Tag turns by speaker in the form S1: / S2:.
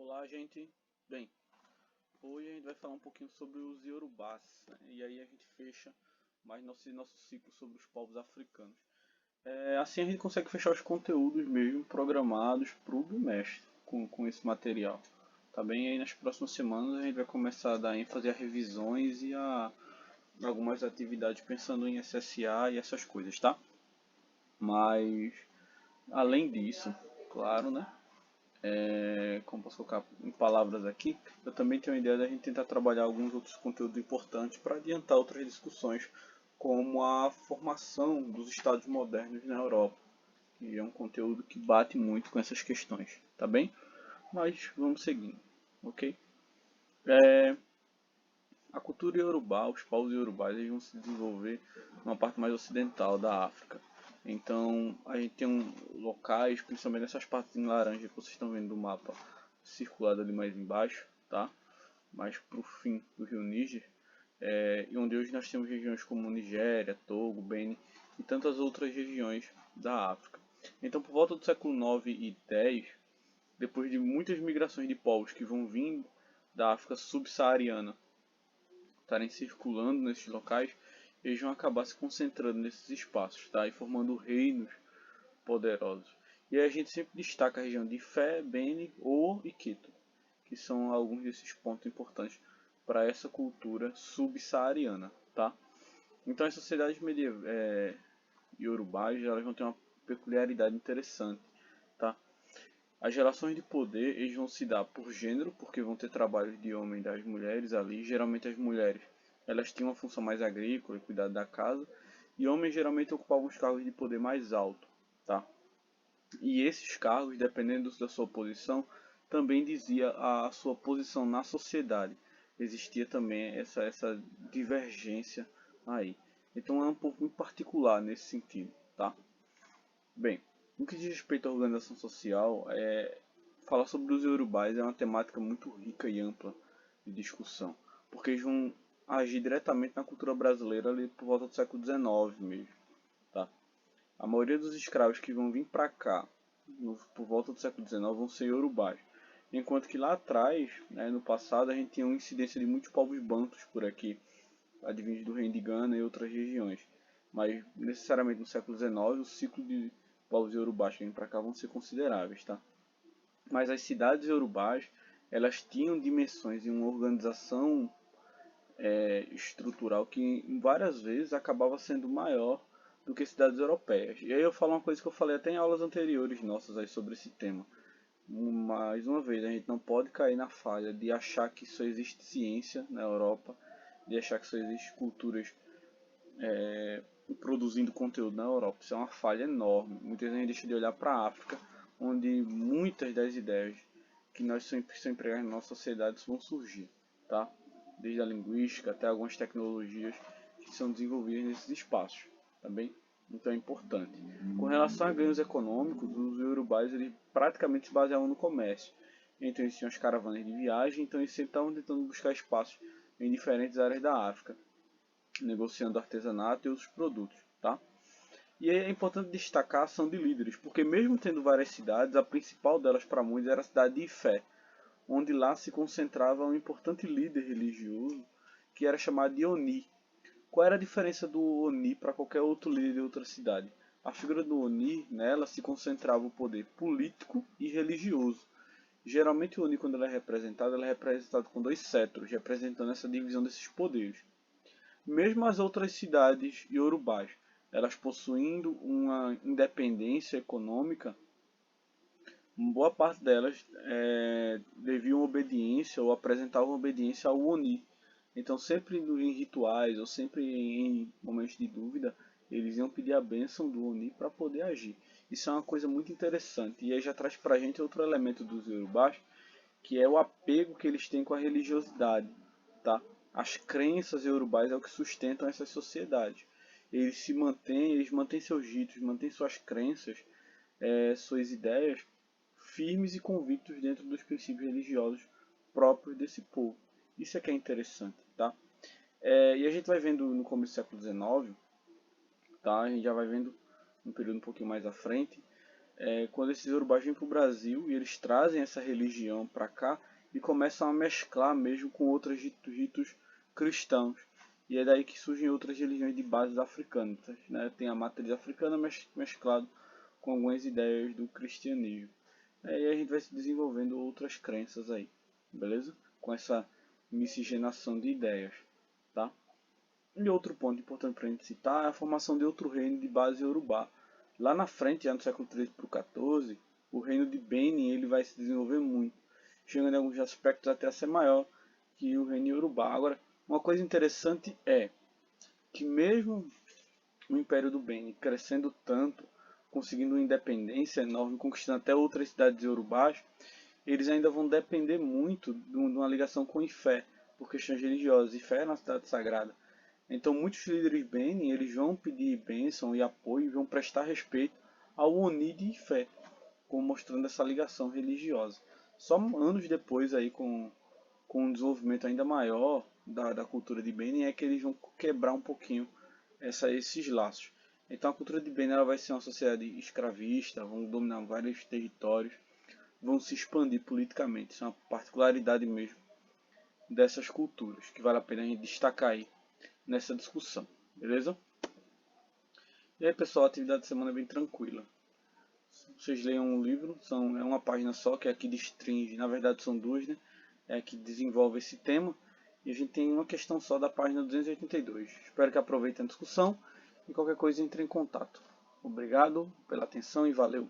S1: Olá, gente. Bem, hoje a gente vai falar um pouquinho sobre os Yorubás, né? E aí a gente fecha mais nosso ciclo sobre os povos africanos. Assim a gente consegue fechar os conteúdos mesmo programados para o bimestre com esse material. Tá bem? E aí nas próximas semanas a gente vai começar a dar ênfase a revisões e a algumas atividades pensando em SSA e essas coisas, tá? Mas além disso, claro, né? Como posso colocar em palavras aqui, eu também tenho a ideia de a gente tentar trabalhar alguns outros conteúdos importantes para adiantar outras discussões, como a formação dos Estados modernos na Europa, que é um conteúdo que bate muito com essas questões, tá bem? Mas vamos seguindo, ok? A cultura iorubá, os povos iorubás, eles vão se desenvolver numa parte mais ocidental da África. Então a gente tem locais, principalmente nessas partes em laranja que vocês estão vendo do mapa, circulado ali mais embaixo, tá? Mais para o fim do rio Níger, e onde hoje nós temos regiões como Nigéria, Togo, Benin e tantas outras regiões da África. Então por volta do século 9 e 10, depois de muitas migrações de povos que vão vindo da África subsaariana estarem circulando nesses locais, eles vão acabar se concentrando nesses espaços, tá? E formando reinos poderosos. E aí a gente sempre destaca a região de Fé, Beni, O e Quito, que são alguns desses pontos importantes para essa cultura subsaariana, tá? Então as sociedades iorubás, elas vão ter uma peculiaridade interessante, tá? As relações de poder eles vão se dar por gênero, porque vão ter trabalhos de homem e das mulheres ali. Geralmente as mulheres elas tinham uma função mais agrícola, cuidar da casa, e homens geralmente ocupavam os cargos de poder mais alto, tá? E esses cargos, dependendo da sua posição, também dizia a sua posição na sociedade. Existia também essa divergência aí. Então é um pouco muito particular nesse sentido, tá? Bem, no que diz respeito à organização social, falar sobre os Yorubás é uma temática muito rica e ampla de discussão, porque eles vão agir diretamente na cultura brasileira ali por volta do século XIX mesmo, tá? A maioria dos escravos que vão vir para cá por volta do século XIX vão ser Yorubás, enquanto que lá atrás, né, no passado, a gente tinha uma incidência de muitos povos bantus por aqui, advindos do reino de Gana e outras regiões. Mas necessariamente no século XIX o ciclo de povos iorubás que vêm para cá vão ser consideráveis, tá? Mas as cidades iorubás elas tinham dimensões e uma organização estrutural que várias vezes acabava sendo maior do que cidades europeias. E aí eu falo uma coisa que eu falei até em aulas anteriores nossas aí sobre esse tema. Mais uma vez, a gente não pode cair na falha de achar que só existe ciência na Europa, de achar que só existe culturas produzindo conteúdo na Europa. Isso é uma falha enorme. Muitas vezes a gente deixa de olhar para a África, onde muitas das ideias que nós sempre empregadas na nossa sociedade vão surgir, tá? Desde a linguística até algumas tecnologias que são desenvolvidas nesses espaços, tá bem? Então é importante. Com relação a ganhos econômicos, os iorubás eles praticamente se baseavam no comércio. Então eles tinham as caravanas de viagem, então eles sempre estavam tentando buscar espaços em diferentes áreas da África, negociando artesanato e outros produtos, tá? E é importante destacar a ação de líderes, porque mesmo tendo várias cidades, a principal delas para muitos era a cidade de Ifé, onde lá se concentrava um importante líder religioso que era chamado de Oni. Qual era a diferença do Oni para qualquer outro líder de outra cidade? A figura do Oni, nela, se concentrava o poder político e religioso. Geralmente o Oni, quando ele é representado com dois cetros, representando essa divisão desses poderes. Mesmo as outras cidades iorubás, elas possuindo uma independência econômica, boa parte delas deviam obediência ou apresentavam obediência ao Oni. Então, sempre em rituais ou sempre em momentos de dúvida, eles iam pedir a bênção do Oni para poder agir. Isso é uma coisa muito interessante. E aí já traz para a gente outro elemento dos Yorubás, que é o apego que eles têm com a religiosidade, tá? As crenças iorubás é o que sustentam essas sociedades. Eles mantêm seus ritos, mantêm suas crenças, suas ideias firmes e convictos dentro dos princípios religiosos próprios desse povo. Isso é que é interessante, tá? E a gente vai vendo no começo do século XIX, tá? A gente já vai vendo um período um pouquinho mais à frente, quando esses Yorubás vêm para o Brasil e eles trazem essa religião para cá e começam a mesclar mesmo com outros ritos cristãos. E é daí que surgem outras religiões de bases africanas, né? Tem a matriz africana mesclado com algumas ideias do cristianismo. Aí a gente vai se desenvolvendo outras crenças aí, beleza? Com essa miscigenação de ideias, tá? E outro ponto importante para a gente citar é a formação de outro reino de base Yorubá. Lá na frente, já no século XIII para o XIV, o reino de Benin ele vai se desenvolver muito, chegando em alguns aspectos até a ser maior que o reino Yorubá. Agora, uma coisa interessante é que mesmo o Império do Benin crescendo tanto, conseguindo uma independência enorme, conquistando até outras cidades Yorubás, eles ainda vão depender muito de uma ligação com Ifé, por questões religiosas. Ifé é uma cidade sagrada. Então muitos líderes Benin eles vão pedir bênção e apoio, vão prestar respeito ao Oni de Ifé, como mostrando essa ligação religiosa. Só anos depois, aí, com um desenvolvimento ainda maior da cultura de Benin, é que eles vão quebrar um pouquinho esses laços. Então a cultura de Benin ela vai ser uma sociedade escravista, vão dominar vários territórios, vão se expandir politicamente. Isso é uma particularidade mesmo dessas culturas, que vale a pena a gente destacar aí nessa discussão, beleza? E aí pessoal, a atividade de semana é bem tranquila. Vocês leiam um livro, é uma página só, que é aqui destringe, na verdade são duas, né? É que desenvolve esse tema. E a gente tem uma questão só da página 282. Espero que aproveitem a discussão e qualquer coisa entre em contato. Obrigado pela atenção e valeu!